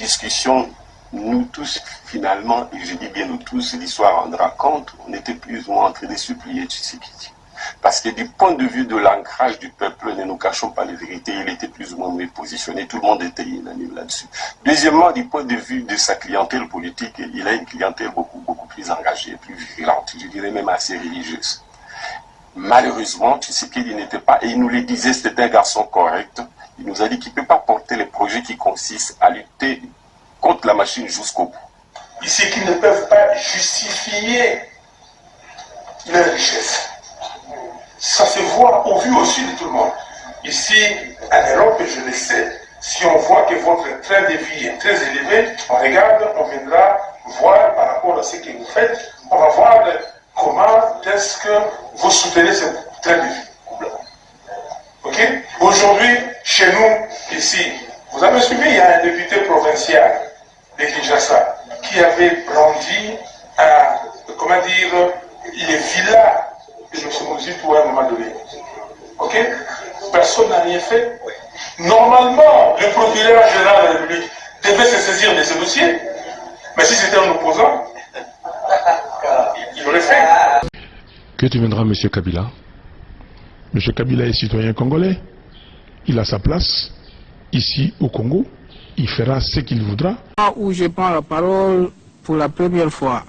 discussion, nous tous, finalement, et je dis bien nous tous, l'histoire rendra compte, on était plus ou moins en train de supplier Tshisekedi. Parce que du point de vue de l'ancrage du peuple, ne nous cachons pas les vérités, il était plus ou moins mieux positionné, tout le monde était unanime là-dessus. Deuxièmement, du point de vue de sa clientèle politique, il a une clientèle beaucoup plus engagée, plus virulente, je dirais même assez religieuse. Malheureusement, Tshisekedi n'était pas, et il nous le disait, c'était un garçon correct, il nous a dit qu'il ne peut pas porter les projets qui consistent à lutter contre la machine jusqu'au bout. Ici, qui ne peuvent pas justifier leur richesse. Ça se voit au vu aussi de tout le monde. Ici, en Europe, je le sais, si on voit que votre train de vie est très élevé, on regarde, on viendra voir par rapport à ce que vous faites, on va voir comment est-ce que vous soutenez ce train de vie. Ok? Aujourd'hui, chez nous, ici, vous avez suivi, il y a un député provincial de Kinshasa qui avait brandi comment dire, les villas de M. Mozitou à un moment donné. Ok? Personne n'a rien fait. Normalement, le procureur général de la République devait se saisir de ce dossier, mais si c'était un opposant, il aurait fait. Que deviendra M. Kabila? M. Kabila est citoyen congolais. Il a sa place ici au Congo. Il fera ce qu'il voudra. Où je prends la parole pour la première fois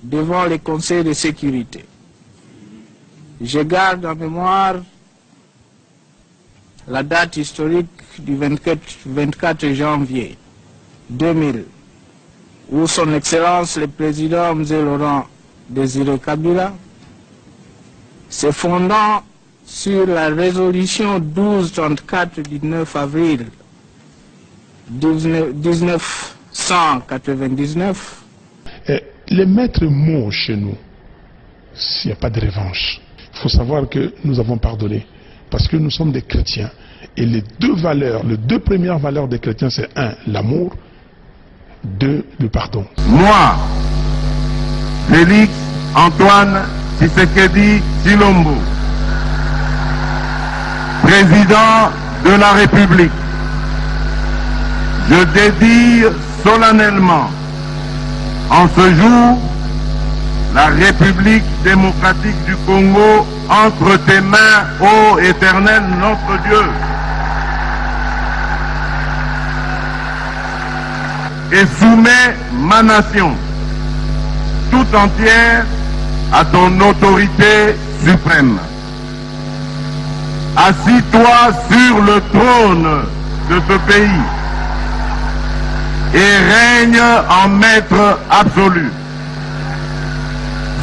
devant les conseils de sécurité, je garde en mémoire la date historique du 24 janvier 2000, où son Excellence le Président M. Laurent Désiré Kabila, se fondant sur la résolution 1234 du 9 avril 1999. Les maîtres mots chez nous, s'il n'y a pas de revanche, il faut savoir que nous avons pardonné. Parce que nous sommes des chrétiens. Et les deux premières valeurs des chrétiens, c'est un, l'amour, deux, le pardon. Moi, Félix Antoine Tshisekedi Tshilombo, président de la République, je dédie solennellement en ce jour la République démocratique du Congo entre tes mains, ô Éternel notre Dieu. Et soumets ma nation tout entière à ton autorité suprême. Assis-toi sur le trône de ce pays et règne en maître absolu.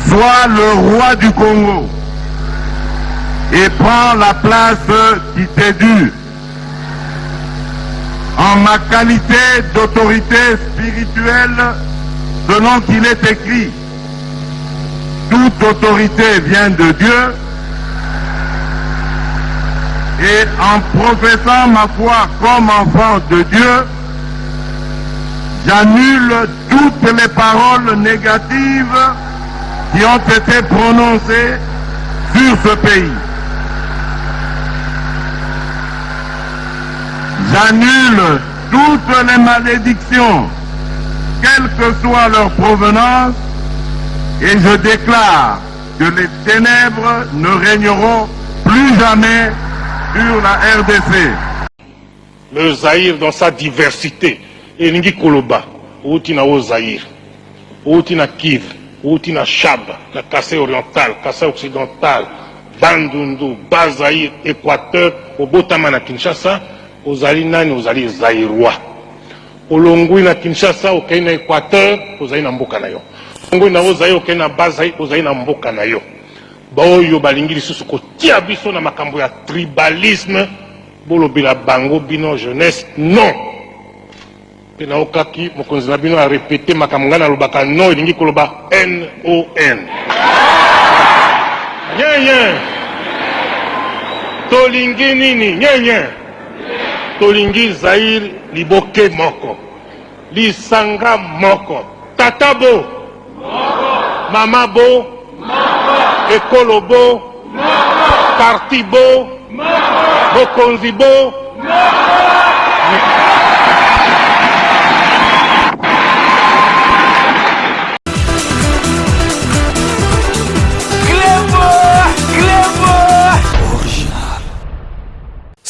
Sois le roi du Congo et prends la place qui t'est due. En ma qualité d'autorité spirituelle, selon qu'il est écrit, toute autorité vient de Dieu, et en professant ma foi comme enfant de Dieu, j'annule toutes les paroles négatives qui ont été prononcées sur ce pays. J'annule toutes les malédictions, quelle que soit leur provenance, et je déclare que les ténèbres ne régneront plus jamais sur la RDC. Le Zaïre dans sa diversité, et Ningi Koloba, Outina au Zaïre, Outina Kiv, Outina Chab, la Kassai orientale, Kassai occidentale, Bandundu, Bazaïr, Équateur, au Botama na Kinshasa, aux Alinani, aux Ali Zaïrois. Au Longui na Kinshasa, au Kenya Équateur, aux Aïna Mbokanayo. Longui na Ozaï, au Kenya Bazaï, aux Aïna Mbokanayo. Baoyo balingi lisusu kotia biso na makambo ya tribalisme, bolobela bango bino jeunesse, non. Pena okaki, mokonzi na bino a répété makambo ngana lobaka non, ilingi koloba N-O-N. Nyen. Tolingi nini, nyen. Tolingi Zaïre liboke moko. Lisanga moko. Tatabo. Moko. Mamabo. Moko. Ekolobo. Moko. Partibo. Moko. Bokonzibo. Moko.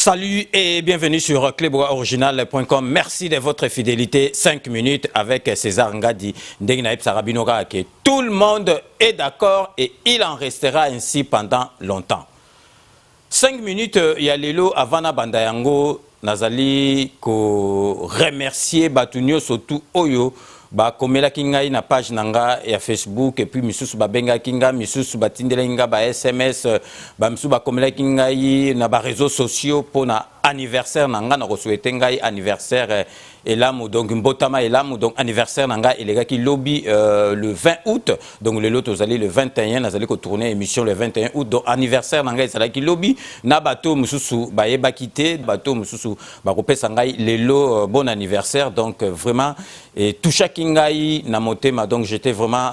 Salut et bienvenue sur cléboriginal.com. Merci de votre fidélité. 5 minutes avec César Ngadi. Tout le monde est d'accord et il en restera ainsi pendant longtemps. 5 minutes, il y a Lelo Avana Bandayango. Nazali ko remercier Batunyo surtout Oyo. Ba komela kinga na page nanga ya Facebook et puis misusu ba benga kinga misusu batindela kinga ba SMS ba misusu ba komela kinga na ba réseaux sociaux pour na anniversaire nanga na souhaiter ngai anniversaire elamu donc mbotama elamu donc anniversaire nanga elega ki lobby le 20 août donc le lot allez le 21 nazali ko tourner émission le 21 août donc anniversaire nanga ezala ki lobby na bato mususu ba yeba kité bato mususu ba kopesa ngai lelo bon anniversaire donc vraiment et toucha kingai na motema donc j'étais vraiment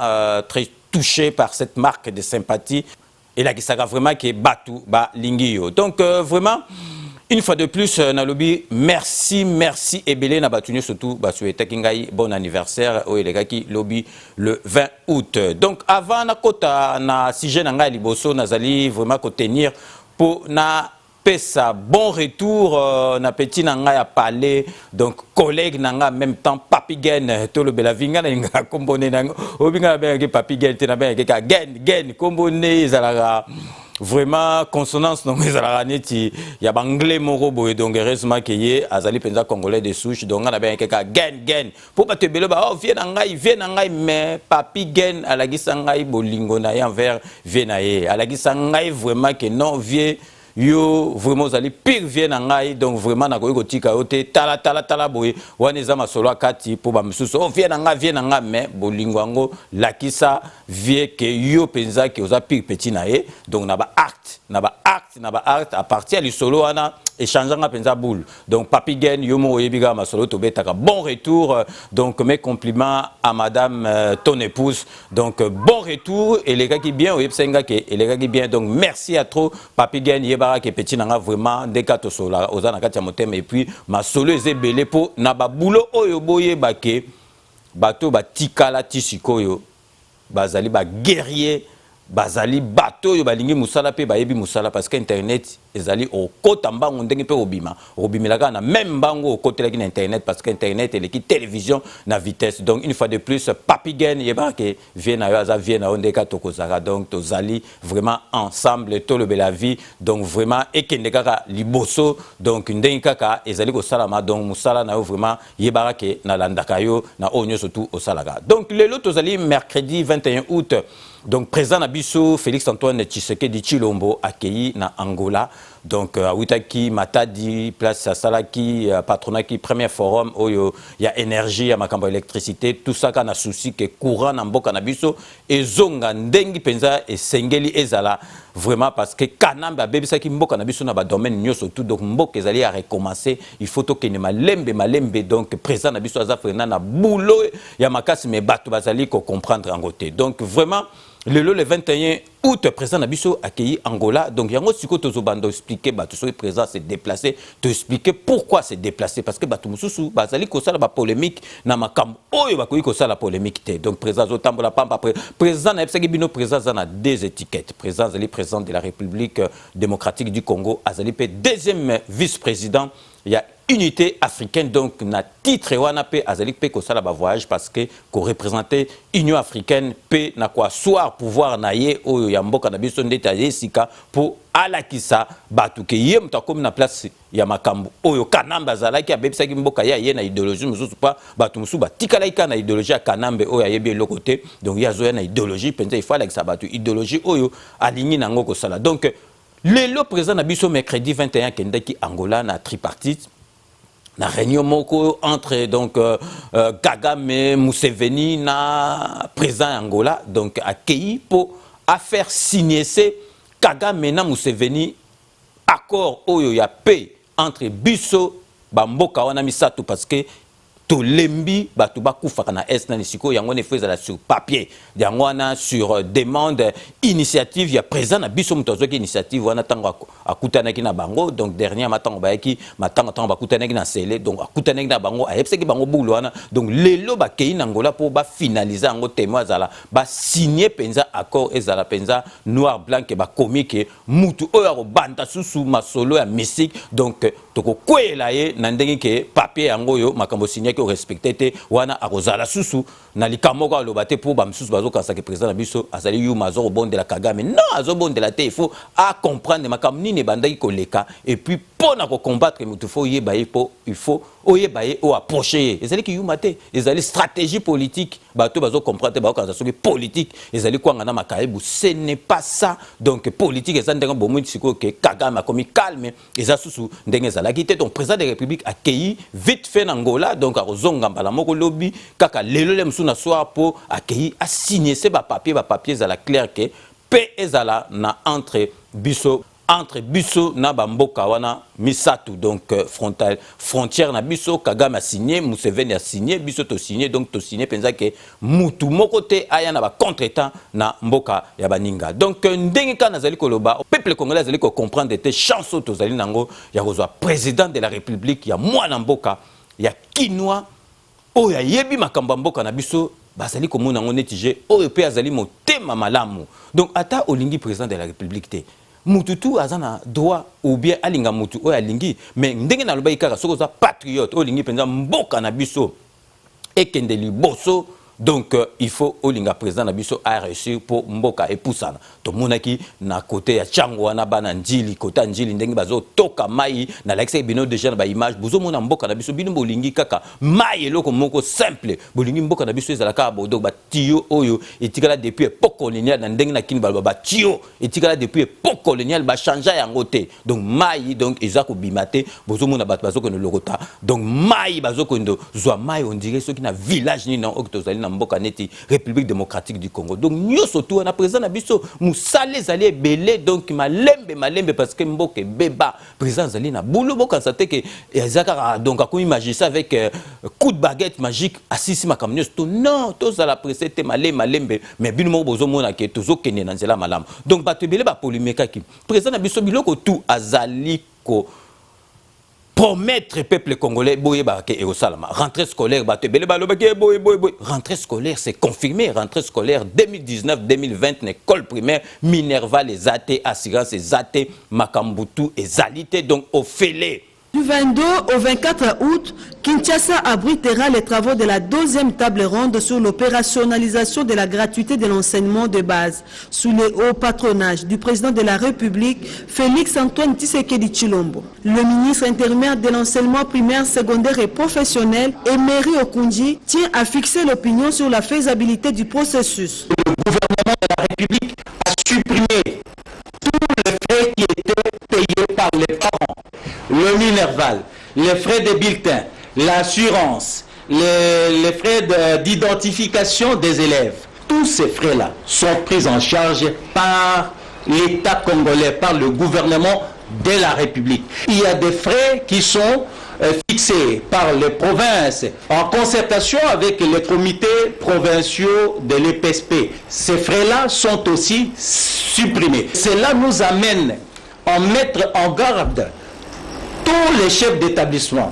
très touché par cette marque de sympathie et là qui sera vraiment que batu ba lingio donc vraiment une fois de plus, Nalobi, merci et belé na batuni surtout ba souhaiter kingai bon anniversaire au elegaki lobby le 20 août. Donc avant na kota na sujet na ngai liboso nazali vraiment ko tenir pour na pesa bon retour na petit nanga ya parler donc collègue nanga en même temps papigen to le belavinga na nga kombone nanga obinga ba ke papigen te na ba ke ka gen kombone zalaka vraiment consonance donc les araneti il y a anglais moro boy donc heureusement que yé azali penza congolais de souche donc on a bien quelqu'un gen pour pas te belo ba oh viens ngai mais papi gen à la gisangai bolingo na envers venaye à la gisangai vraiment que non vieux yo vraiment zali pire vient ngai donc vraiment na ko tika ote tala boy waneza masolo akati pour ba msusu oh vient ngai mais bolingo ngo lakisa vie que yo penza que oza pire petit nae donc na ba art à partir du solo ana échangeant penza boule donc papi gen yo mo yebiga masolo to betaka bon retour donc mes compliments à madame ton épouse donc bon retour et les gars qui bien oyebsenga que et les gars qui bien donc merci à trop papi gen yeba que petit nanga vraiment des kato sola ozana kati ya motema et puis ma solo ezebele po na ba boulot oyo boye bake bato ba tikala tisikoyo bazali ba guerrier bazali bato yo balingi musala pe bayebi musala parce que internet ezali o kota mbango ndenge pe obimilaka na même mbango o kotelaki na internet parce que internet eleki télévision na vitesse donc une fois de plus papigen yeba ke vient na yo aza vient na ondeka tokozaka donc tozali vraiment ensemble to le bela vie donc vraiment ekende kaka liboso donc ndenge kaka ezali ko salama donc musala na yo vraiment yeba ke na landaka yo na onyo surtout au salaka donc lelo tozali mercredi 21 août donc président Nabiso Félix Antoine Tshisekedi Tshilombo accueilli na Angola donc Awitaki Matadi place Salaki patronat qui premier forum où il y a énergie à makambo électricité tout ça kana souci que courant na mboka Nabiso et zonga ndengi penza et sengeli ezala vraiment parce que kanamba bebisa ki mboka Nabiso na ba domaine nyoso tout donc mboka ezali à recommencer il faut que ne malembe donc président Nabiso azafrena na boulot ya makasi me bato bazali ko comprendre en côté donc vraiment le 21 août, président Nabiso accueilli Angola. Donc, il y a un autre chose expliquer, le président s'est déplacé, te expliquer pourquoi s'est déplacé. Parce que Batumususu, Bazali, Kosa la polémique, Namakam, Oyo, Bakoui, Kosa la polémique. Donc, président Zotambola Pampa, président Naebsegi Bino, président a deux étiquettes. Président Azali, président de la République démocratique du Congo, Azali, deuxième vice-président. Il y a unité africaine donc na titre wana pe azali pe ko sala ba voyage parce que ko représenter Union africaine pe na kwa soir pouvoir na ye oyo ya mboka na biso ndeta yesika pour alakisa batu ke ye mutakomi na place ya makambo oyo kanamba zalaki abebisaki mboka ya ye na idéologie mususu pa batu mususu batikala ika na idéologie ya kanambe oyo ayebi lokote donc ya zoya na idéologie penza il faut alakisa batu idéologie oyo alingi nango ko sala donc le président na biso mercredi 21 kendaki Angola na tripartite na réunion moko entre donc Kagame Museveni na président Angola donc accueilli pour faire signer Kagame na Museveni accord oyo ya paix entre biso ba mboka wana misato parce que to lembi bato bakufaka na est na lisiko yango ne faisala sur papier yango wana sur demande initiative ya président na biso muto azoki initiative wana tango akutanaki na bango donc dernier matango bayaki matango tango bakutanaki na sele donc akutanaki na bango ayebseki bango bulu wana donc lelo bakei na ngola po ba finaliser yango témoin azala ba signer penza accord ezala penza noir blanc ba comique mutu oyo akobanda susu masolo ya mystique donc toko kwela ye na ndenge ke papier yango yo makambo signé que respecté te wana akozala susu na likambo ko aloba te po ba msusu bazokanisa ke président na biso azali yu mazo bondela Kagame non azobondela te il faut à comprendre makambo nini bandaki koleka et puis pona ko combattre mutu fo yeba ye po il faut oyeba ye o approcher ezali ki yu mate ezali stratégie politique bato bazo comprendre ba kanisa soki politique ezali kwanga na makaibu ce n'est pas ça donc politique ezali ndenge bomu siko ke Kagame akomi calme eza susu ndenge ezalaki te donc président de la République accueilli vite fait na Angola donc akozonga mbala moko lobi kaka lelo le msu na soir po accueilli a signé ce ba papier ezala clair que pe ezala na entre biso na bamboka wana misatu donc frontière na biso Kagame a signé Museveni a signé biso to signé donc to signé penza ke mutu moko te aya na ba contretemps na mboka ya baninga donc ndenge kana zali koloba peuple congolais zali ko comprendre te chance to zali nango ya kozwa président de la République ya mwana mboka ya kinwa oyo yebi makambo mboka na biso bazali komona ngo netije oyo pe azali motema malamu donc ata olingi président de la République te mututu azana droit ou bien alinga mutu oyo alingi mais ndenge na loba ikaka soko za patriote olingi penza mboka na biso ekende liboso donc il faut olinga président na biso a réussir pour mboka epusana to monaki na côté ya chango wana bana njili kota njili ndenge bazo toka mai na l'accès bino déjà na ba image bozo mona mboka na biso bino bolingi kaka mai eloko moko simple bolingi mboka na biso ezalaka bodo ba tio oyo etikala depuis époque coloniale na ndenge na kini ba tio etikala depuis époque coloniale ba changer yango te donc mai donc ezako bimate bozo mona bato bazoko no lokota donc mai bazoko ndo zwa mai on dirait ceux qui na village ni na octozali mboka neti République démocratique du Congo donc nyoso tout na président na biso musale zali belé donc malembe parce que mboka beba président zali na boulot boka ça te que ezaka donc akomi magicien avec coup de baguette magique assisi makamnyo tout non tous à la presse te malembe mais bino mo bozo mona ke tozo kene na nzela malamu donc bato belé ba polémique ki président na biso biloko tout azali ko promettre peuple congolais boye ba ke erosalama rentrée scolaire ba te bele ba lo ba ke boye rentrée scolaire c'est confirmé rentrée scolaire 2019-2020 école primaire Minerva les athées assurance les athées makambutu et zalité donc au félé. Du 22 au 24 août, Kinshasa abritera les travaux de la deuxième table ronde sur l'opérationnalisation de la gratuité de l'enseignement de base, sous le haut patronage du président de la République, Félix-Antoine Tshisekedi Tshilombo. Le ministre intérimaire de l'enseignement primaire, secondaire et professionnel, Emery Okunji, tient à fixer l'opinion sur la faisabilité du processus. Le gouvernement de la République a supprimé tous les frais qui étaient payés par les parents. Le Minerval, les frais de bulletins, l'assurance, les frais d'identification des élèves. Tous ces frais-là sont pris en charge par l'État congolais, par le gouvernement de la République. Il y a des frais qui sont fixés par les provinces en concertation avec les comités provinciaux de l'EPSP. Ces frais-là sont aussi supprimés. Cela nous amène à mettre en garde tous les chefs d'établissement,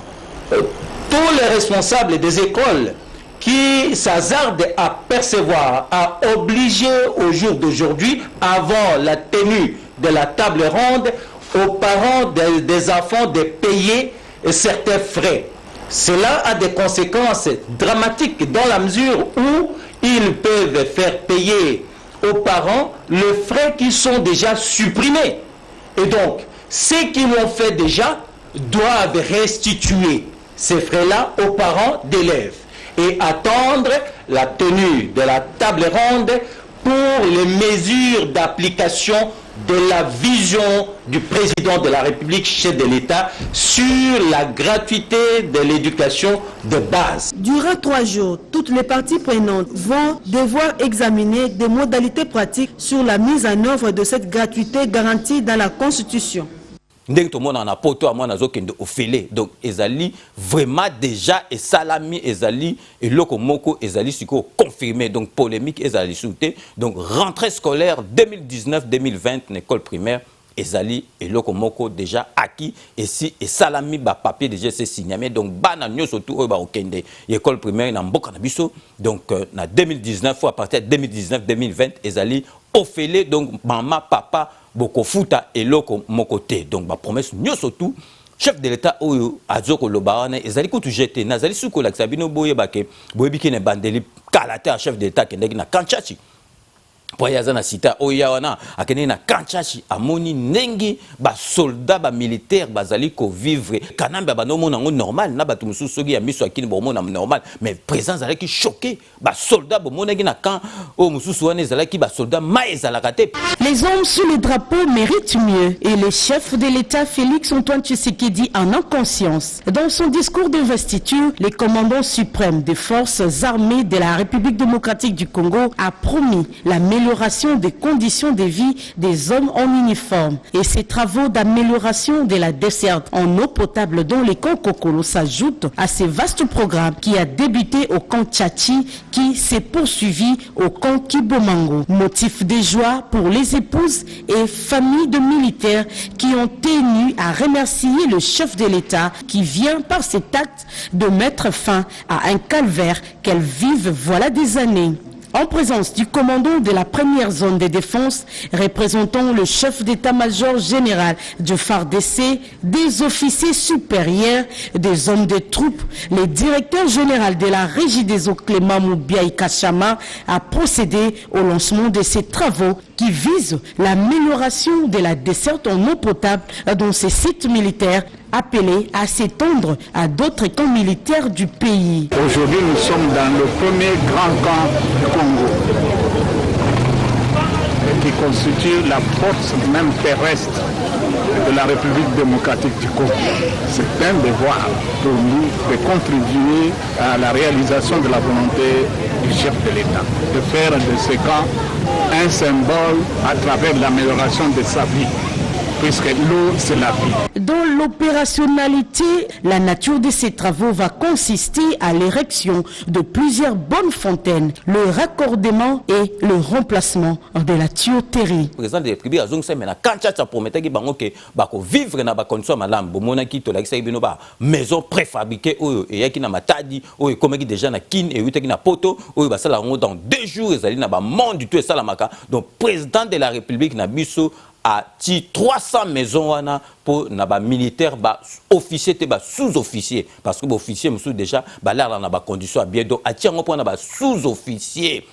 tous les responsables des écoles qui s'hasardent à percevoir, à obliger au jour d'aujourd'hui, avant la tenue de la table ronde, aux parents des enfants de payer certains frais. Cela a des conséquences dramatiques dans la mesure où ils peuvent faire payer aux parents les frais qui sont déjà supprimés. Et donc, ceux qui l'ont fait déjà doivent restituer ces frais-là aux parents d'élèves et attendre la tenue de la table ronde pour les mesures d'application de la vision du président de la République, chef de l'État, sur la gratuité de l'éducation de base. Durant 3 jours, toutes les parties prenantes vont devoir examiner des modalités pratiques sur la mise en œuvre de cette gratuité garantie dans la Constitution. ndenge to mona na poto amona nazokende ofele. Donc ezali vraiment déjà et salami ezali et loko moko ezali siko confirmé. Donc polémique ezali souté. Donc rentrée scolaire 2019-2020 l'école primaire ezali et loko moko déjà acquis et si et salami ba papier déjà c'est signé. Donc bana nyoso tout ba okende école primaire na mboka na biso. Donc na 2019 ou à partir de 2019-2020 ezali ofele. Donc maman papa boko futa et loko mokote. Donc ba promesse nyoso tout chef de l'état oyo azoko lobaane ezali ko tout jeter nazali suko la sabino boye bake boye bikine bandeli kalata chef de l'état kendeki na Kanchachi. Poyaza na sita oyawana akene na Kanchachi amoni nengi ba soldat ba militaire bazali ko vivre kanamba ba no mona normal na ba tumusu sogi ya miso akini bo mona normal mais présence zala ki choqué ba soldat bo mona na kan o mususu wana zala ki ba soldat maezala kate. Les hommes sous le drapeau méritent mieux et le chef de l'État Félix Antoine Tshisekedi en a conscience. Dans son discours d'investiture, le commandant suprême des forces armées de la République démocratique du Congo a promis l'amélioration des conditions de vie des hommes en uniforme. Et ces travaux d'amélioration de la desserte en eau potable dans les camps Kokolo s'ajoutent à ce vaste programme qui a débuté au camp Tchachi qui s'est poursuivi au camp Kibomango. Motif de joie pour les épouses et familles de militaires qui ont tenu à remercier le chef de l'État qui vient par cet acte de mettre fin à un calvaire qu'elles vivent voilà des années. En présence du commandant de la première zone de défense, représentant le chef d'état-major général du FARDC, des officiers supérieurs, des hommes de troupes, le directeur général de la régie des eaux Clément Moubiaï Kachama a procédé au lancement de ces travaux qui visent l'amélioration de la desserte en eau potable dans ces sites militaires appelés à s'étendre à d'autres camps militaires du pays. Aujourd'hui, nous sommes dans le premier grand camp du Congo, qui constitue la force même terrestre de la République démocratique du Congo. C'est un devoir pour nous de contribuer à la réalisation de la volonté du chef de l'État, de faire de ce camp un symbole à travers l'amélioration de sa vie. Puisque l'eau, c'est la vie. Dans l'opérationnalité, la nature de ces travaux va consister à l'érection de plusieurs bonnes fontaines, le raccordement et le remplacement de la tuyauterie. Le président de la République a dit que Kanchachi promettait qu'il vivre dans des conditions malables. Il maison préfabriquée et qui n'a matadi ou comme déjà na kin et qui na poto ou ça dans 2 jours ils na ba monde du tout ça la maka. Donc président de la République na biso a ti 300 maisons wana pour naba militaire ba officier te ba sous-officier parce que officier monsieur déjà ba l'air na ba condition bien donc a ti ngo pour na ba sous-officier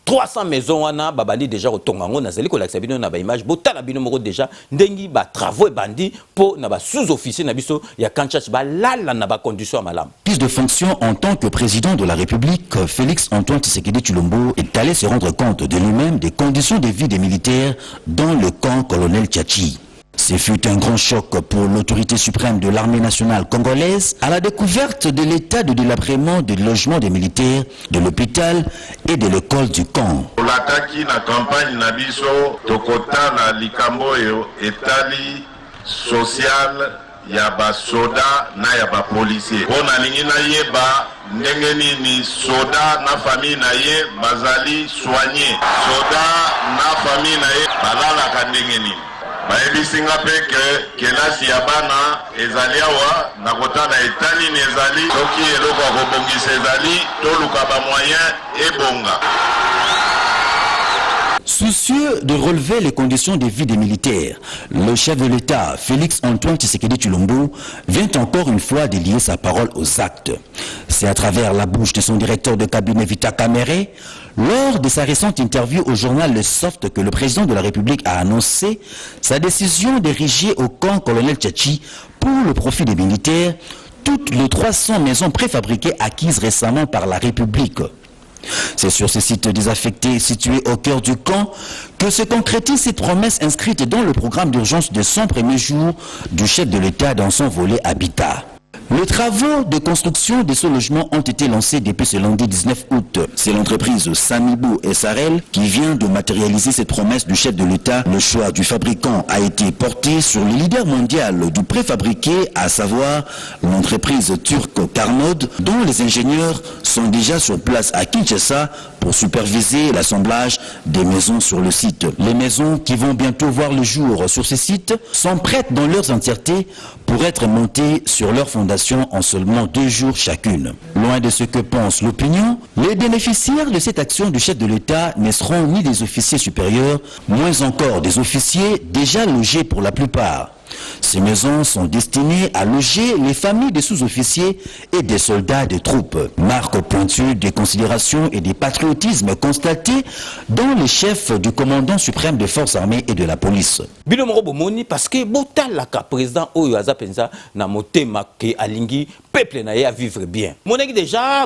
300 maisons wana babali déjà au tongango nazali ko laksa bino na ba image botala bino moko déjà ndengi ba travaux bandi pour na ba sous-officier na biso ya Kanchachi ba lala na ba condition malam. Prise de fonction en tant que président de la République, Félix Antoine Tshisekedi Tshilombo est allé se rendre compte de lui-même des conditions de vie des militaires dans le camp colonel Tchachi. Ce fut un grand choc pour l'autorité suprême de l'armée nationale congolaise à la découverte de l'état de délabrement du logement des militaires, de l'hôpital et de l'école du camp. L'attaque na campagne na biso tokotala likambo etali social ya ba soda na ya ba policier. Ona lingi na yeba ndenge nini soda na famille na ye bazali soigné. Soda na famille na ye balala ka ndenge nini. Baebisinga peke kelasi ya bana ezali awa na kotala etali nezali soki eloko akobongisa ezali toluka ba moyen ebonga. Soucieux de relever les conditions de vie des militaires, le chef de l'État, Félix Antoine Tshisekedi Tshilombo, vient encore une fois de lier sa parole aux actes. C'est à travers la bouche de son directeur de cabinet Vita Kamere, lors de sa récente interview au journal Le Soft, que le président de la République a annoncé sa décision d'ériger au camp colonel Tchachi pour le profit des militaires toutes les 300 maisons préfabriquées acquises récemment par la République. C'est sur ce site désaffecté situé au cœur du camp que se concrétise cette promesse inscrite dans le programme d'urgence de 100 premiers jours du chef de l'État dans son volet Habitat. Les travaux de construction de ce logement ont été lancés depuis ce lundi 19 août. C'est l'entreprise Samibou SRL qui vient de matérialiser cette promesse du chef de l'État. Le choix du fabricant a été porté sur le leader mondial du préfabriqué, à savoir l'entreprise turque Carnod, dont les ingénieurs sont déjà sur place à Kinshasa pour superviser l'assemblage des maisons sur le site. Les maisons qui vont bientôt voir le jour sur ce site sont prêtes dans leurs entièretés pour être montées sur leur fondation en seulement 2 jours chacune. Loin de ce que pense l'opinion, les bénéficiaires de cette action du chef de l'État ne seront ni des officiers supérieurs, moins encore des officiers déjà logés pour la plupart. Ces maisons sont destinées à loger les familles des sous-officiers et des soldats des troupes. Marque pointue des considérations et des patriotismes constatés dans les chefs du commandant suprême des forces armées et de la police. Bilomoro bomoni parce que botalaka président oyo azapenza na motema ke alingi peuple na ya vivre bien. Monaki déjà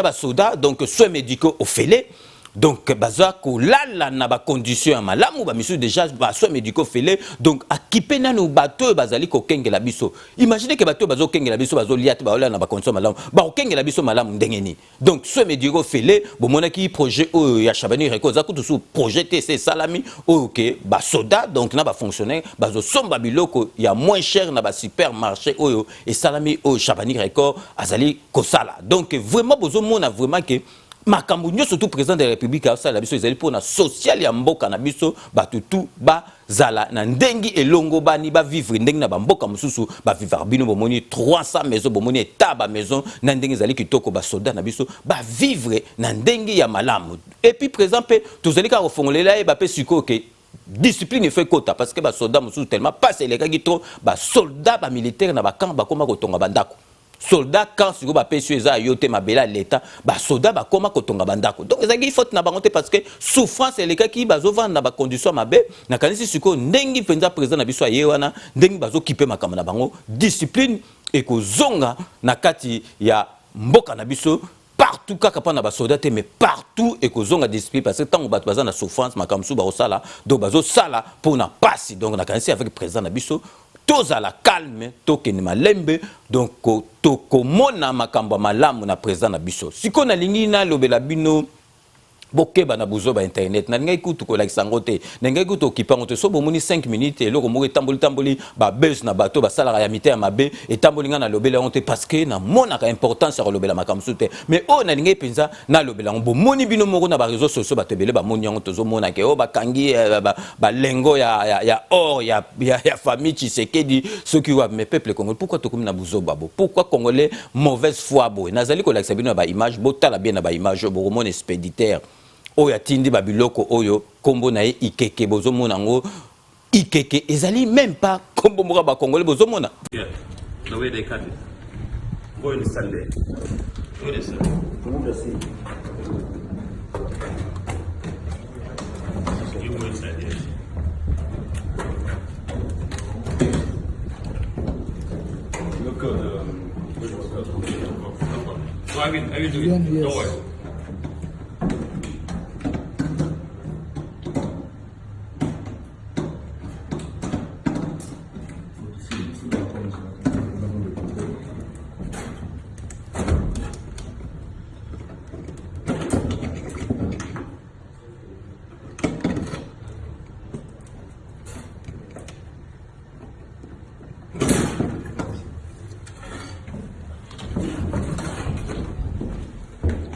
ba soda donc soins médicaux au félé. Donc, bazako lala na ba condition ya malamu ba misu déjà ba soins médicaux félé donc akipe na no bateau bazali ko kengela biso. Imaginez que bateau bazo kengela biso bazo liat ba ola na ba condition malamu ba ko kengela biso malamu ndengeni. Donc soins médicaux félé bo monaki projet o ya Chabani Reko za kutu su projeté c'est salami OK ba soda donc na ba fonctionnaire bazo somba biloko ya moins cher na ba supermarché oyo et salami o Chabani Reko azali kosala. Donc vraiment bozo mona vraiment que makambo surtout président de la République a ça la biso ezali pona social ya mboka na biso batutu ba zala na ndengi elongo bani ba vivre ndengi na ba mboka mususu ba vivre bino bomoni 300 maisons bomoni etaba maison na ndengi ezali kitoko ba soda na biso ba vivre na ndengi ya malamu et puis par exemple tozali ka refongolela e ba pe siko ke discipline fait quota parce que ba soda mususu tellement passe les gars qui trop ba soldat ba militaire na ba camp ba koma kotonga bandako soldats quand si vous avez eza yote mabela l'état ba soldats ba koma kotonga bandako donc ezaki faute na bangote parce que souffrance et les cas qui bazo vendre na ba condition mabe na kanisi siko ndengi penza président na biso yewana ndengi bazo kipe makama na bango discipline et ko zonga na kati ya mboka na biso partout kaka pa na ba soldats mais partout et ko zonga discipline parce que tant on bat baza na souffrance makamsu ba osala donc bazo sala pour na passe donc na kanisi avec président na biso tous à la calme, token malembe, donc toko mona makamba malamu na président na biso. Si qu'on a lingina lobela bino bokeba na buzo ba internet na ngai kutu ko like sangote na ngai kutu okipango te so bomoni 5 minutes et loko mo tamboli ba buzz na bato ba sala ya mité ya mabe et tamboli nga na lobela honte parce que na mona ka importance ya lobela makamsu te mais o na ngai penza na lobela ngo moni bino moko na ba réseaux sociaux ba tebele ba moni ngo tozo mona ke o ba kangi ba lengo ya or ya famille Tshisekedi ceux qui wa mes peuples congolais pourquoi to comme na buzo babo pourquoi congolais mauvaise foi bo nazali ko like sabino ba image botala bien na ba image bo mon expéditeur oyo atindi babiloko oyo kombo na ye ikeke bozomona ngo ikeke ezali même pas kombo moka ba congolais bozomona the way they cut it go in Sunday you go inside there look so I will do it don't worry.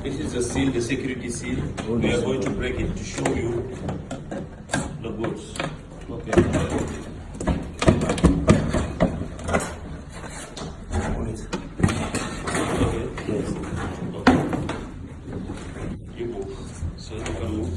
This is the seal, the security seal. We are going to break it to show you the goods. Okay. You move. So you can move.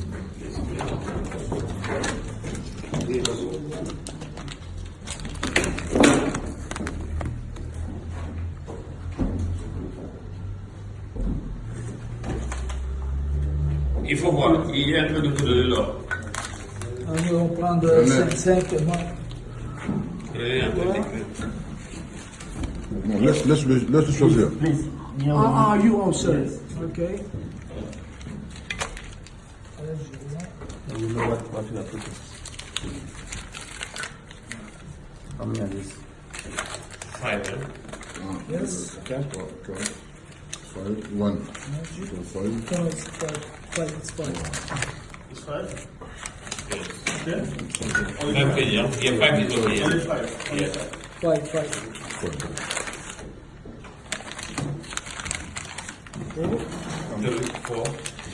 Il faut voir, il y a un peu de tout de là. On va prendre 5 mois. Non, laisse-le choisir. You also. Okay. You know what you have to do. How many are these? 5, Yes. Okay. 5, 1. 5. No, it's five. It's five. It's 5? Yes. Okay. Okay, yeah. Yeah, 5 is okay. Only Yeah. five. Yeah. Five. Until 4.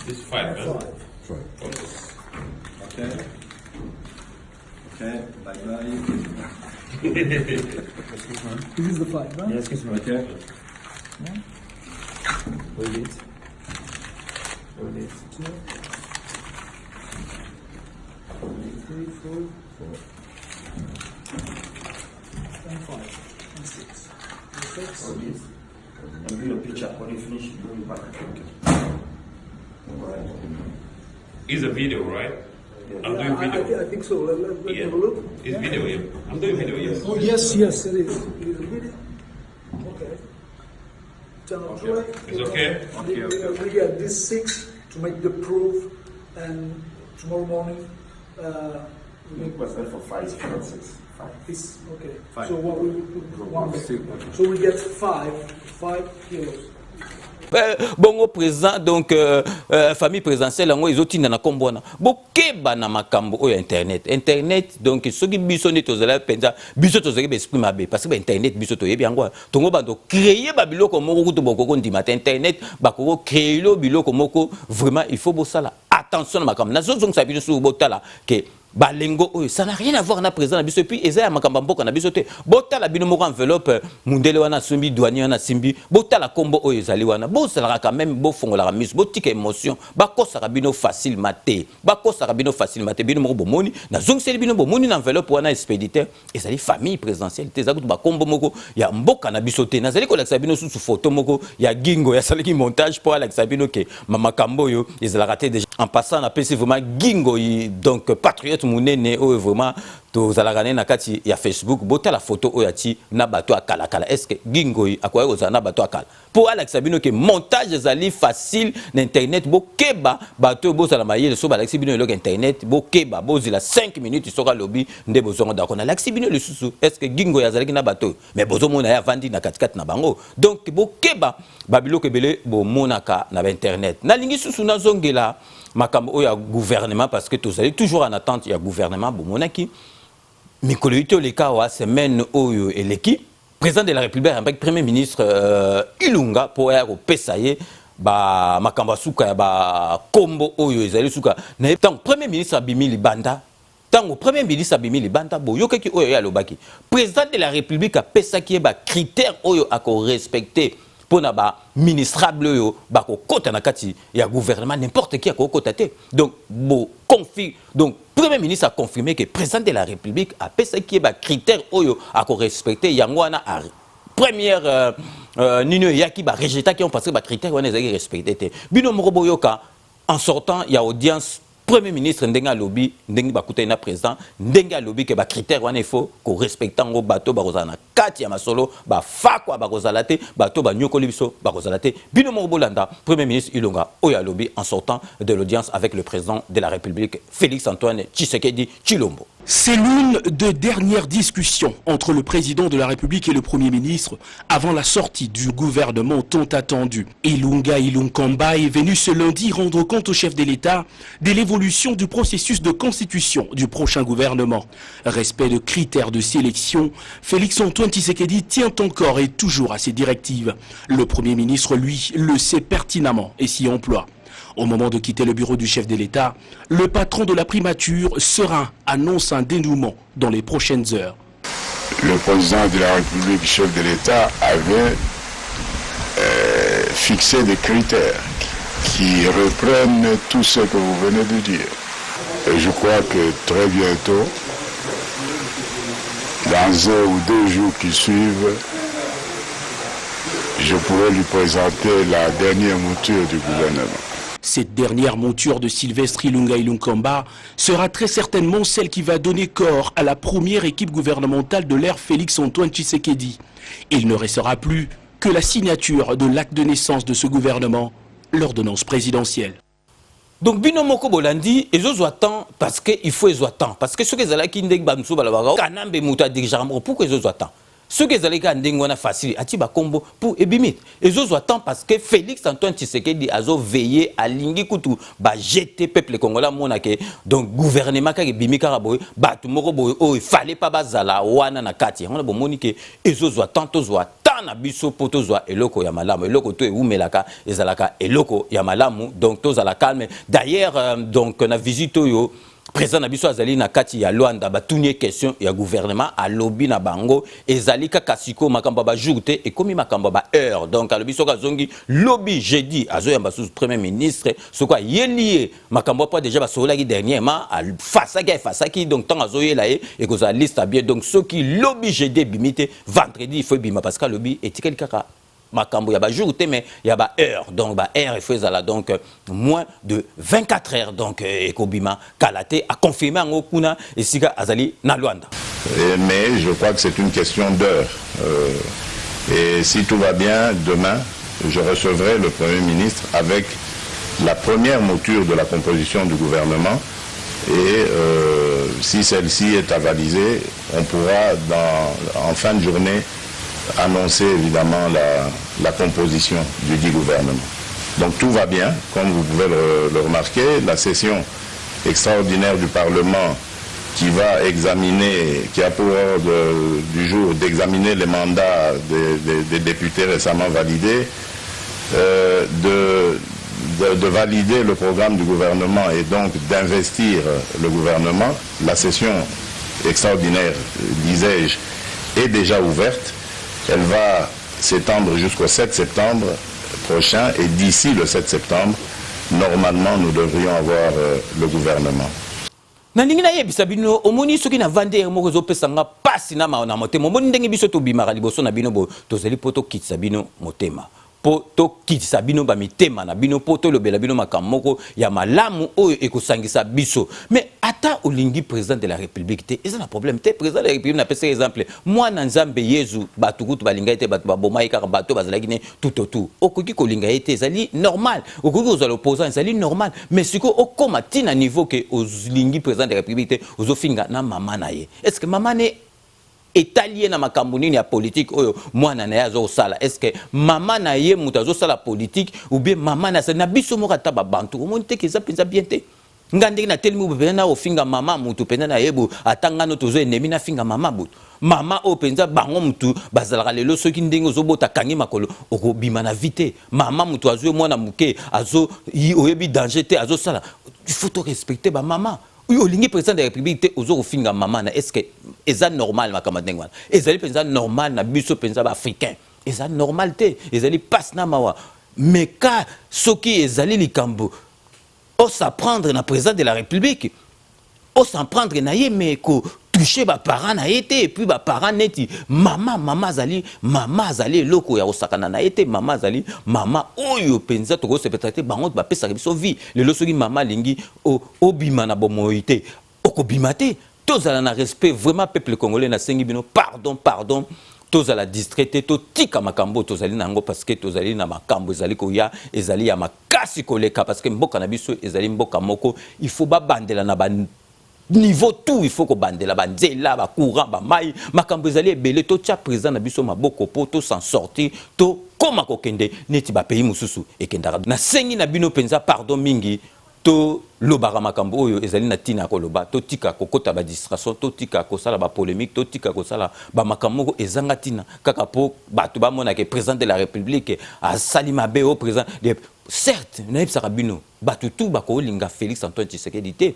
This is 5, right? 5. Okay. Okay, bye-bye. This is the five, huh? Yes, excuse me. Okay. Hold it. Hold it. 2, 3, 4, and 5, and 6. Six. Hold it. And do your picture. When you finish, do your back. Alright. It's a video, right? I'm doing video. I think so. Let's Yeah. have a look. It's video, yeah. I'm doing video, yes. Oh, yes, it is. It is a video. Okay. Turn on play. It's okay? We get this 6 to make the proof, and tomorrow morning we make Was that for 5, 6? 5. this. Okay. Five. So what we will put 1. So we get 5 kilos. Bongo président donc famille présidentielle ngo ezotinda na kombona bokeba na makambo oyo internet donc soki biso ne tozala penza biso tozali be esprit mabe parce que internet biso toyebi yango tongo bando créer ba biloko moko kutu bokoko ndima internet bakoko créer lo biloko moko vraiment il faut bosala attention na makambo na zozong sa biso botala ke balengo oyo ça n'a rien à voir na président na biso puis eza ya makamba mboka na biso te botala bino moko enveloppe mundele wana simbi douanier wana simbi botala kombo oyo ezali wana bosala quand même bofongola miso botika émotion bakosaka bino facilement te bakosaka bino facilement te bino moko bomoni na zongseli bino bomoni na enveloppe wana expéditeur ezali famille présidentielle te ezali ba kombo moko ya mboka na biso te nazali kolakisa bino sous photo moko ya gingo ya salaki montage pour alakisa bino ke makambo oyo ezalaka te déjà en passant na pesi vraiment gingo donc patriote munene oyo vraiment tozalaka na kati ya Facebook bota la photo oyo ati na bato akala est-ce que gingoyi akoya kozala na bato akala pour alakisa bino ke montage ezali facile na internet bokeba bato bozala mayele so balakisi bino eloko internet bokeba bozila 5 minutes soka lobi nde bozongo d'accord na alakisi bino lisusu est-ce que gingoyi azalaki na bato mais bozomona ya vandi na katikati na bango donc bokeba babiloko ebele bomonaka na internet nalingi susu nazongela makambo oyo ya gouvernement parce que tozali toujours en attente ya gouvernement bomonaki mikolo ito leka wa semaine oyo eleki président de la République avec premier ministre Ilunga pour ya kopesa ye ba makambo suka ya ba kombo oyo ezali suka na tant premier ministre abimi libanda tango premier ministre abimi libanda boyokaki oyo ya lobaki président de la République apesa ki ba critères oyo ako respecter pour na ba ministrable yo ba ko kota na kati ya gouvernement n'importe qui a ko kota te donc bo confie donc premier ministre a confirmé que président de la République a pesa qui ba critère oyo a ko respecter yango wana a première nino yaki ba rejeter qui ont passé ba critère wana ezaki respecter te bino moko boyoka en sortant ya audience premier ministre ndenga lobby ndengi bakuta na président ndenga lobby ke ba critère wana il faut ko respecter ngo bato ba kozana kati ya masolo ba fakwa ba kozala te bato ba nyokoli biso ba kozala te bino mo bolanda premier ministre Ilunga oya lobby en sortant de l'audience avec le président de la République Félix Antoine Tshisekedi Tshilombo. C'est l'une des dernières discussions entre le président de la République et le Premier ministre avant la sortie du gouvernement tant attendu. Ilunga Ilunkamba est venu ce lundi rendre compte au chef de l'État de l'évolution du processus de constitution du prochain gouvernement. Respect de critères de sélection, Félix Antoine Tshisekedi tient encore et toujours à ses directives. Le Premier ministre, lui, le sait pertinemment et s'y emploie. Au moment de quitter le bureau du chef de l'État, le patron de la primature, Serein, annonce un dénouement dans les prochaines heures. Le président de la République, chef de l'État, avait fixé des critères qui reprennent tout ce que vous venez de dire. Et je crois que très bientôt, dans 1 ou 2 jours qui suivent, je pourrai lui présenter la dernière mouture du gouvernement. Cette dernière monture de Sylvestre Ilunga Ilunkamba sera très certainement celle qui va donner corps à la première équipe gouvernementale de l'ère Félix Antoine Tshisekedi. Il ne restera plus que la signature de l'acte de naissance de ce gouvernement, l'ordonnance présidentielle. Donc bino moko bolandi ezozo attend parce que il faut ezo attend parce que ce que zala ki ndek bamso balabaka kanambe muta dirigeant pourquoi ezozo attend Ce que les gens ont facile, atiba combo pour ebimit. Et zo attend parce que Félix Antoine Tshisekedi a veillé à lingi kutu ba jeter peuple congolais monake donc gouvernement ka bimi karaboy ba tout moko boy oh il fallait pas bazala wana na kati. On a bon monique et zo attend to zo na biso poto zo eloko ya malamu eloko to eumelaka ezalaka eloko ya malamu donc to zala calme. D'ailleurs donc na visite yo président Nabiso Azali na kati ya Luanda batunye question ya gouvernement a lobby na bango ezali kaka siko makamba ba jour te et comme makamba ba heure donc alobiso ka zongi lobby jeudi azo yamba sous premier ministre ce quoi yelié makamba pas déjà ba sola ki dernièrement face à qui donc tant azo yela et que ça liste bien donc ceux qui lobby jeudi bimité vendredi il faut bima parce que lobby etiquette kaka makambo ya ba jour mais ya ba heure donc ba heure il faut ça donc moins de 24 heures donc ekobima kalate a confirmé en kuna et sika azali na Luanda. Mais je crois que c'est une question d'heure et si tout va bien demain je recevrai le Premier ministre avec la première mouture de la composition du gouvernement et si celle-ci est avalisée on pourra en fin de journée annoncer évidemment la composition du dit gouvernement. Donc tout va bien, comme vous pouvez le remarquer. La session extraordinaire du Parlement qui va examiner, qui a pour ordre du jour d'examiner les mandats des députés récemment validés, de valider le programme du gouvernement et donc d'investir le gouvernement. La session extraordinaire, disais-je, est déjà ouverte. Elle va s'étendre jusqu'au 7 septembre prochain et d'ici le 7 septembre, normalement, nous devrions avoir le gouvernement. Naningi na yebisa bino omoni soki na vande moko zo pesanga pasi na ma na motema omoni ndenge biso to bimaka liboso na bino bo tozeli poto kitisa bino motema poto kitisa bino ba mitema na bino poto lobela bino makamoko ya malamu oyo ekosangisa biso mais ata olingi président de la république te ezana problème te président de la république na pesa exemple moi na nzambe yezu batukutu balinga ete batu babomai kaka bato bazalaki ne tout okoki kolinga ete ezali normal okoki kozala opposant ezali normal mais siko okoma tina niveau ke olingi président de la république te ozofinga na mama na ye est-ce que mama ne étalien na makambo nini ya politique oyo mwana na yazo sala est-ce que mama na ye mutazo sala politique ou bien mama na na biso moka taba bantu omoni te keza penza bien te ngandi na telmi bubena na ofinga mama mutu penza na yebo atanga no tozo enemi na finga mama butu mama o penza bango mutu bazalaka lelo soki ndenge ozobota kangi makolo okobima na vite mama mutu azo mwana muke azo oyebi danger te azo sala il faut to respecter ba mama. Olingi président de la République te ozo finga mama na est-ce que eza normal makama ndengwana ezali penza normal na biso penza ba africain eza normal te ezali passe na mawa mais ka soki ezali likambo o s'apprendre na président de la République o s'en prendre na ye mais ko toucher ba parents na été et puis ba parents neti mama zali loko ya osakana na été mama zali mama oyo penza to ko se peut-être bango ba pesa biso vie le losoki mama lingi o bima na bomoité okobimate tozala na respect vraiment peuple congolais na sengi bino pardon tozala distraité to tika makambo tozali nango parce que tozali na makambo ezali ko ya ezali ya makasi koleka parce que mboka na biso ezali mboka moko il faut ba bandela na ba niveau tout il faut que bandela banzela ba courant ba mai makambo ezali ebele to tia président na biso maboko po to s'en sortir to koma kokende neti ba pays mususu ekendaka na sengi na bino penza pardon mingi to lobaka makambo oyo ezali na tina koloba to tika kokota ba distraction to tika ko sala ba polémique to tika ko sala ba makambo ezanga tina kaka po bato ba mona ke président de la république a salima be au président certes na yebsaka bino bato tout ba ko linga Félix Antoine Tshisekedi te.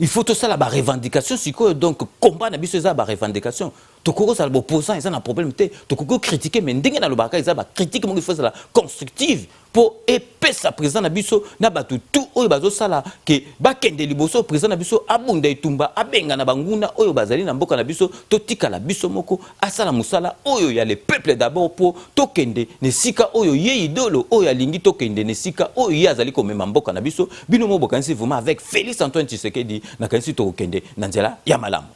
Il faut tout ça la revendication donc combat na biso za ba revendication to koko ça l'opposant ils ont un problème te to koko critiquer mais ndenge na lobaka ils a ba critique mo il faut ça constructive pour épesa président na biso na batu tout oyo bazo sala ke ba kende liboso président na biso abunda itumba abenga na banguna oyo bazali na mboka na biso to tika la biso moko asala musala oyo ya le peuple d'abord pour to kende ne sika oyo ye idolo oyo alingi to kende ne sika oyo ye azali ko mema mboka na biso bino mo bokanisi vraiment avec Félix Antoine Tshisekedi na kanisi to kende na nzela ya malamu.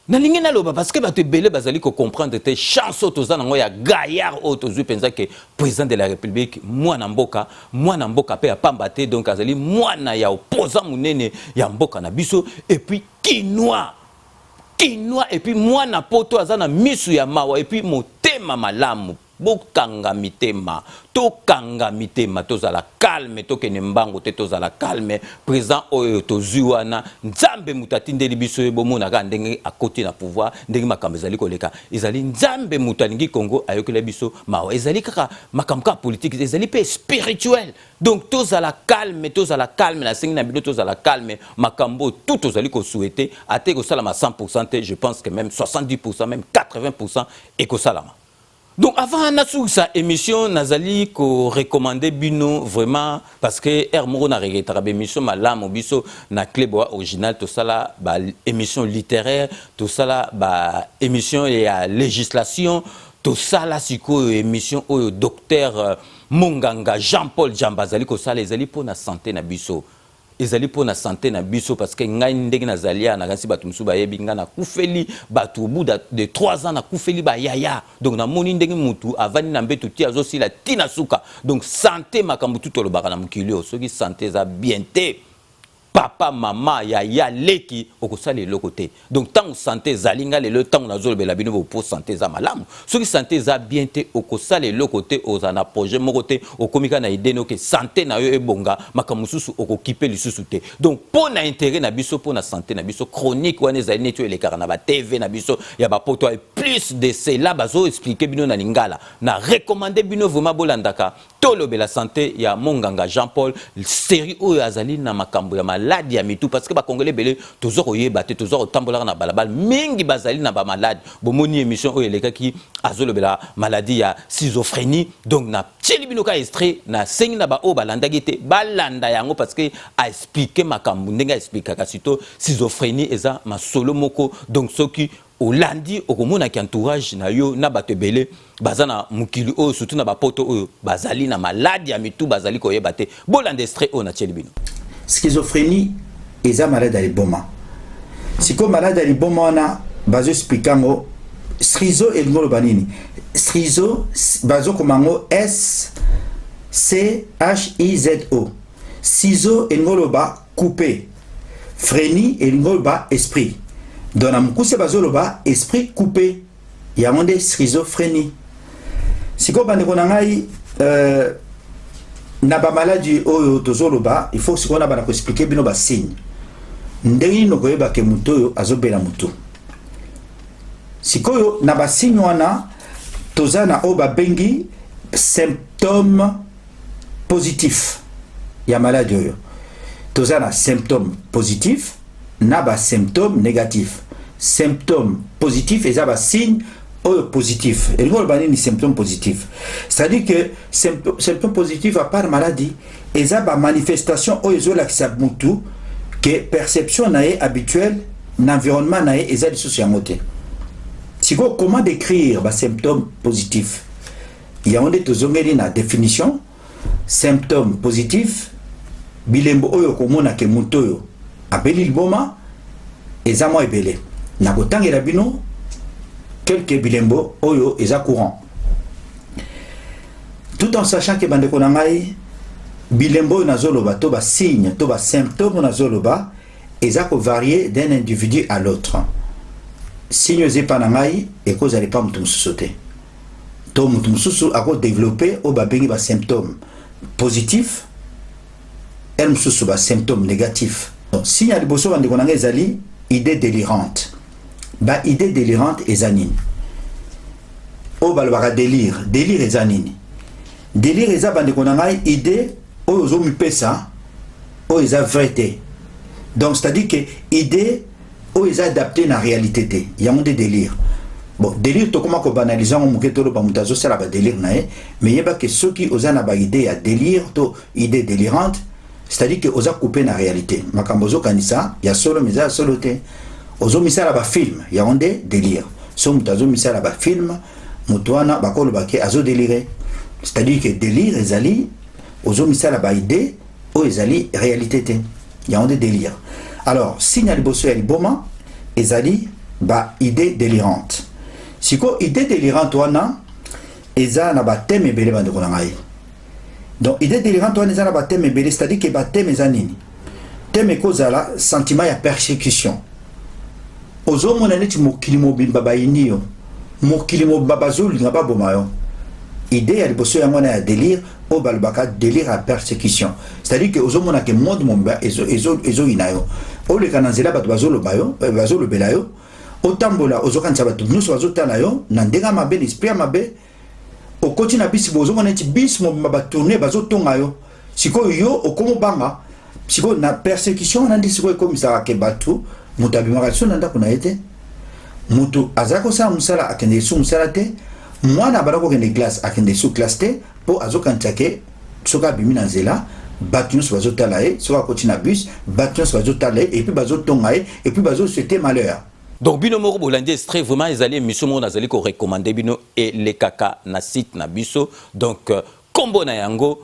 Nalingi na loba parce que bato belé bazali ko comprendre te chance tozana ngo ya gaillard otozu penza que président de la République mwana mboka pe ya pamba te donc azali mwana ya opposant munene ya mboka na biso et puis Kinois Kinois et puis moi na poto azana misu ya mawa et puis motema malamu bokanga mitema tokanga mitema tozala calme tokene mbango te tozala calme président oyo tozuwana nzambe mutatindeli biso ebomona ka ndenge akoti na pouvoir ndenge makambo ezali koleka ezali nzambe mutalingi Congo ayokela biso mawa ezali kaka makambo politique ezali pe spirituel donc tozala calme na sengi na bino tozala calme makambo tout tozali ko souhaiter ate ko salama 100% je pense que même 70% même 80% et ko salama. Donc avant na émission nazali ko recommander bino vraiment parce que moko na regretera émission malamu biso na Kleboa original to sala ba émission littéraire to sala ba émission ya législation to sala siko émission au docteur Monganga Jean-Paul Jambazali ko sala ezali po na santé na biso. Ezali po na santé na biso parce que ngai ndenge nazalia na kasi batu musuba yebi nga na kufeli batu au bout de 3 ans na kufeli ba yaya donc na moni ndenge mutu avani na mbetu ti azosi la tina suka donc santé makambu tout lo baka na mukilio soki santé za bien te papa mama yaya leki okosala eloko te donc tant santé zalinga le temps na zolobela bino pour santé za malamu soki santé za bien te okosala eloko te ozana projet moko te okomika na idée no ke santé na yo ebonga makamususu okokipe lisusu te donc pour na intérêt na biso pour na santé na biso chronique wana ezali neto elekaka na ba TV na biso ya ba poto et plus de cela bazo expliquer bino na lingala na recommander bino vraiment bolandaka tolobela santé ya Monganga Jean-Paul série oyo azali na makambo ya maladie ya mitu parce que ba congolais belé tozoko yeba te tozoko tambola na balabal mingi bazali na ba malade bomoni émission oyo elekaki azolobela maladie ya schizophrénie donc na tcheli bino ka extrait na sengi na ba o balanda gite balanda yango parce que a expliquer makambo ndenga expliquer ka sito schizophrénie eza masolo moko donc soki Olandi okomona ki entourage na yo na bato belé bazana mukili o surtout na bapoto oyo bazali na maladie ya mitu bazali ko yeba te bolanda extrait o na tcheli bino. Schizophrénie eza malade ali boma siko malade ali boma wana bazo explicango schizo elingolo banini schizo bazo komango S C H I Z O schizo elingolo ba coupé phrénie elingolo ba esprit donc na mukuse bazo ba esprit coupé ya monde schizophrénie siko bandeko na ngai na ba maladie oyo tozoloba il faut sikona bana ko expliquer bino ba signe ndenge no koyeba ke mutu oyo azobela mutu sikoyo na ba signe wana tozana o ba bengi symptômes positifs ya maladie oyo tozana symptômes positifs na ba symptômes négatifs symptômes positifs eza ba signe positif. Et nous avons des symptômes positifs. C'est-à-dire que symptômes positifs à part maladie, ils ont des manifestations où ils ont l'accès que perception habituelle, l'environnement ils ont des soucis à monter. Comment décrire les symptômes positifs? Il y a une définition. Symptômes positifs, bilembo oyo komona ke mutoyo abeli liboma ezamo ebele. Na kotangela bino quelques bilembo oyo eza courant tout en sachant que bande konangai bilembo nazoloba to ba signe to ba symptôme nazoloba eza ko varier d'un individu à l'autre signe zepanangai et cause ali pas mutu mususote to mutu mususu ako développer o ba bengi ba symptômes positifs el mususu ba symptômes négatifs signe ali boso bande konangai ezali idée délirante. Ba idée délirante ezanini o balbaka délire ezanini délire eza bande konangai idée o zo mipesa o eza vérité donc c'est à dire que idée o eza adapté na réalité te yango de délire bon délire to comment ko banaliser ngo muketo lo ba mutazo sala ba délire na mais yeba que ceux qui oza na ba idée ya délire to idée délirante c'est à dire que oza couper na réalité makambozo kanisa ya solo meza solo te ozo misala ba film ya onde délire so mutazo misala ba film mutwana bakolo bake azo délirer c'est-à-dire que délire ezali ozo misala ba idée o ezali réalité te ya onde délire alors signal bosso ya liboma ezali ba idée délirante siko idée délirante wana eza na ba thème ebele bande ko ngai donc idée délirante wana eza na ba thème ebele c'est-à-dire que ba thème eza nini thème ekozala sentiment ya persécution ozo mona neti mokili mobimba bayinio mokili mobimba zolinga babomayo idée ya liboso yango na ya délire o balbaka délire à persécution, c'est-à-dire que ozo mona ke monde mobimba ezo inayo oleka na nzela bato bazolobela yo otambola ozokanisa bato nyonso bazotala yo na ndenga mabe l'esprit mabe okoti na bisi bozo mona neti bisi mobimba batourne bazotonga yo sikoyo yo okomobanga sikoyo na persécution na ndi sikoyo ekomisaka ke bato moto abimaka liso na ndako na ye te moto azala kosala mosala akende su mosala te mwana abala kokende classe akende su classe te mpo azokanisa ke soki abimi na nzela bato nyonso bazotala ye soki akoti na bus bato nyonso bazotala ye epuis bazotonga ye epuis bazosouhaite malheur. Donc bino moko bolandi extrait vraiment ezali émission moko nazali ko recommander bino et les kaka na site na biso donc kombo na yango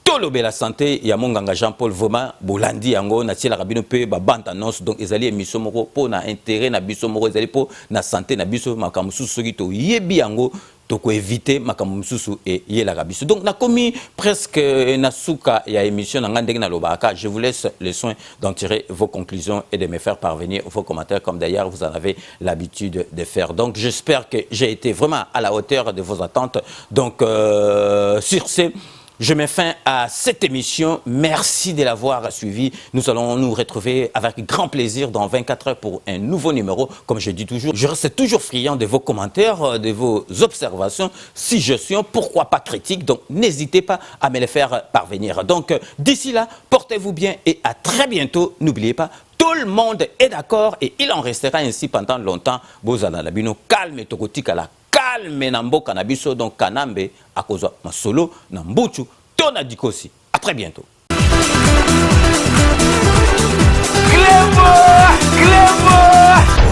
tolobe la santé ya monganga Jean-Paul vraiment bolandi yango na tiela rabino pe ba bande annonce donc ezali émission moko po na intérêt na biso moko ezali po na santé na biso makambo susu soki to yebi yango to ko éviter makambo susu et yela rabiso. Donc na komi presque na suka ya émission na ngandenge na lobaka, je vous laisse le soin d'en tirer vos conclusions et de me faire parvenir vos commentaires comme d'ailleurs vous en avez l'habitude de faire. Donc j'espère que j'ai été vraiment à la hauteur de vos attentes. Donc sur ce, je mets fin à cette émission. Merci de l'avoir suivi. Nous allons nous retrouver avec grand plaisir dans 24 heures pour un nouveau numéro. Comme je dis toujours, je reste toujours friand de vos commentaires, de vos observations, suggestions, pourquoi pas critiques. Donc n'hésitez pas à me les faire parvenir. Donc d'ici là, portez-vous bien et à très bientôt. N'oubliez pas, tout le monde est d'accord et il en restera ainsi pendant longtemps. Bozana labino calme tokotika la calme nambo kanabiso donc kanambe akozwa masolo na mbuchu tona dikosi. À très bientôt.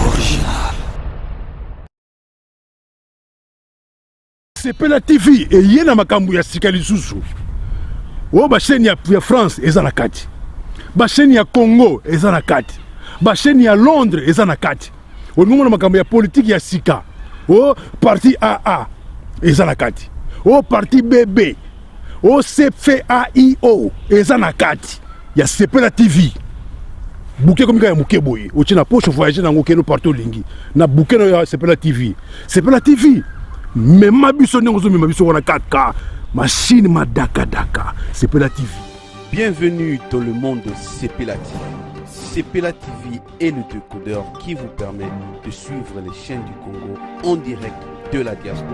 Original. Sepela TV et yena makambu ya sikali susu. O ba chaîne ya France eza na kati. Ba chaîne ya Congo eza na kati. Ba chaîne ya Londres eza na kati. O ngomona makambu ya politique ya sika. O parti AA eza na kati. O parti BB. O CFAIO eza na kati. Ya Sepela TV. Bouquet comme ya muke boye. O tina poche voyager na ngokeno partout lingi. Na bouquet na Sepela TV. Sepela TV. Mais ma biso nengozo mais ma biso wana 4K. Machine ma daka daka. Sepela TV. Bienvenue dans le monde de Sepela TV. Sepela TV est le décodeur qui vous permet de suivre les chaînes du Congo en direct de la diaspora.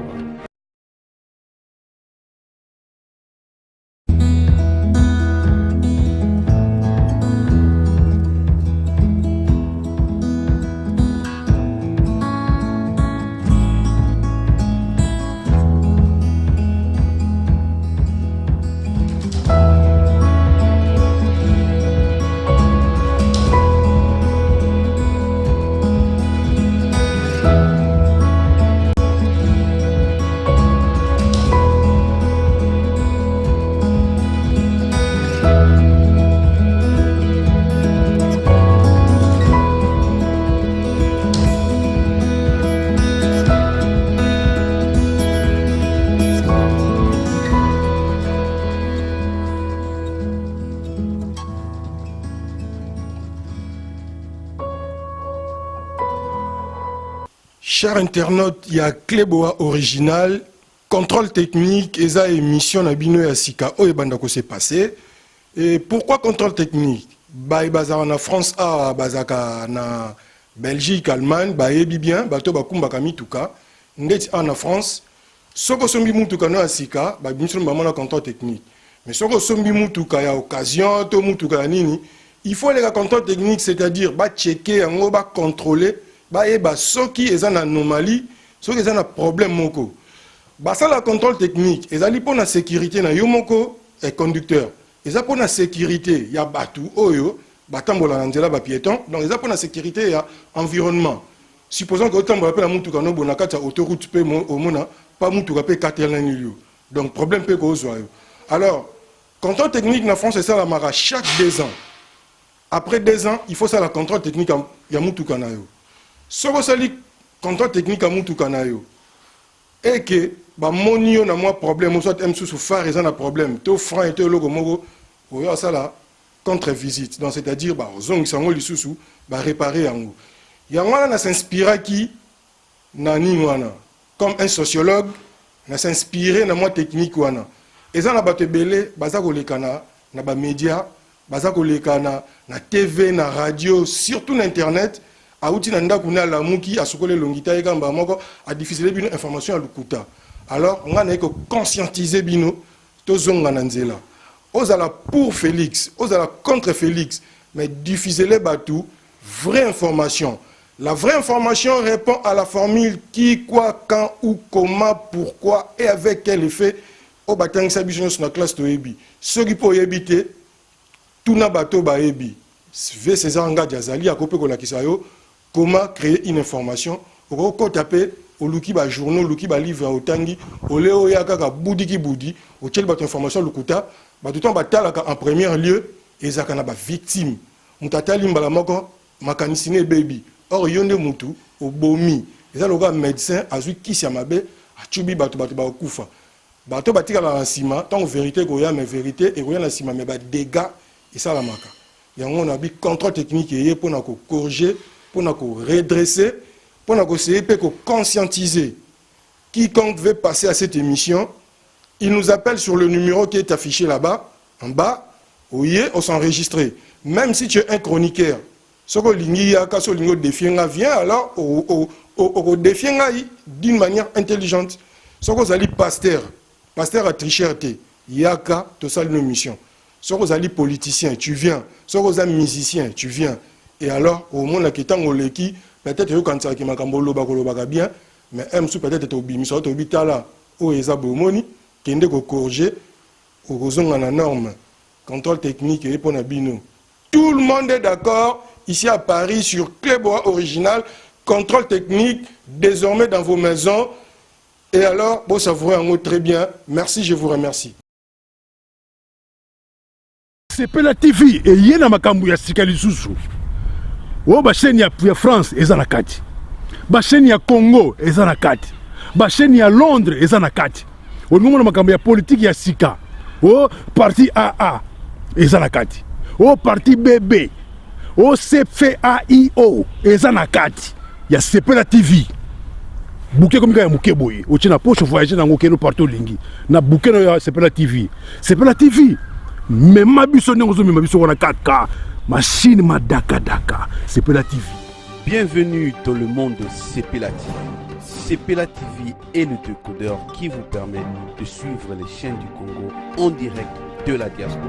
Chers internautes, il y a Kleboa original, contrôle technique, et ça émission na bino ya sika o ebandako s'est passé. Et pourquoi contrôle technique? Ba bazaka na France a bazaka na Belgique, Allemagne, ba ebi bien, bato bakumba kamituka, ndeti en France, soko sombi mutuka no asika, ba biso mbamona contrôle technique. Mais soko sombi mutuka ya occasion, to mutuka nini, il faut les contrôle technique, c'est-à-dire ba checker, ngo ba contrôler. Ba eba soki eza na anomalie, soki eza na problème moko. Ba ça la contrôle technique, ezali pour la sécurité na yo moko et conducteur. Eza pour la sécurité ya batu oyo, batambola na nzela ba piéton, donc eza pour la sécurité ya environnement. Supposons que otambola pe la mutuka no bonakata autoroute pe omona, pas mutuka pe katela nilio. Donc problème pe ko zo yo. Alors, contrôle technique na France c'est ça la mara chaque 2 ans. Après 2 ans, il faut ça la contrôle technique ya mutuka na yo. Soko sali contrôle technique à mutuka na yo et que ba monio na moi problème soit msusu phare eza na problème to franc et to logo moko oyo ça la contre visite donc c'est-à-dire ba ozong sango lisusu ba réparer yango Yangwana s'inspira qui nani wana comme un sociologue na s'inspirer na moi technique wana. Eza na bato belé baza kolekana na ba média, baza kolekana na TV na radio, surtout na internet. Auti na ndako na lamuki asukole longita egamba moko a diffuser bino information à lukuta. Alors on a que conscientiser bino to zonga na nzela. Ozala pour Félix, ozala contre Félix, mais diffuser les bateaux, vraie information. La vraie information répond à la formule qui, quoi, quand, où, comment, pourquoi et avec quel effet. Au batang sabition sur la classe de Ebi. Ceux qui peuvent éviter, tout na bateau ba Ebi. V César Nga Diazali a coupé la kisayo. Comment créer une information? Au taper au luki ba journaux, luki ba livre au tangi, au léo yaka boudi ki boudi, au tchel bat information lukuta, ba tout temps batalaka en premier lieu, et zakana ba victime. Mutatali mbala moko makanisine baby. Or yonde mutu au bomi. Et le gars médecin a vu qui s'y amabe, a tubi bato ba kufa. Bato batika la sima, tant vérité goya mais vérité et goya la sima mais ba dégâts et ça la maka. Yango on a bi contrôle technique et pour na ko corriger, pour na ko redresser, pour na ko essayer pour conscientiser. Quiconque veut passer à cette émission, il nous appelle sur le numéro qui est affiché là-bas, en bas, oui, on s'enregistrer. Même si tu es un chroniqueur, ce que l'ingo défienga vient alors au défienga d'une manière intelligente. Ce que vous allez pasteur à tricherté, yaka, tout ça une mission. Ce que vous allez politicien, tu viens. Ce que vous allez musicien, tu viens. Et alors, au monde qui est en Oleki, peut-être quand ça qui m'a bien, mais peut-être au bimisot au bitala, au ezabomoni, qui est de corriger, au raison de la norme, contrôle technique et pour Nabino. Tout le monde est d'accord ici à Paris sur Clébois Original, contrôle technique, désormais dans vos maisons. Et alors, bon, ça vous rend très bien. Merci, je vous remercie. Sepela TV et yena makambu ya sika lisusu. O ba chaîne ya France ezana kati. Ba chaîne ya Congo ezana kati. Ba chaîne ya Londres ezana kati. O ngomona makambu ya politique ya sika. O parti AA ezana kati. O parti BB. O CFAIO ezana kati. Ya Sepela TV. Bouquet comme ya mukeboye. O tina poche voyager na ngokeno partout lingi. Na bouquet ya Sepela TV. Sepela TV. Mais ma biso n'engozo ma biso wana 4K machine ma daka Sepela TV. Bienvenue dans le monde de Sepela TV. Sepela TV est le décodeur qui vous permet de suivre les chaînes du Congo en direct de la diaspora.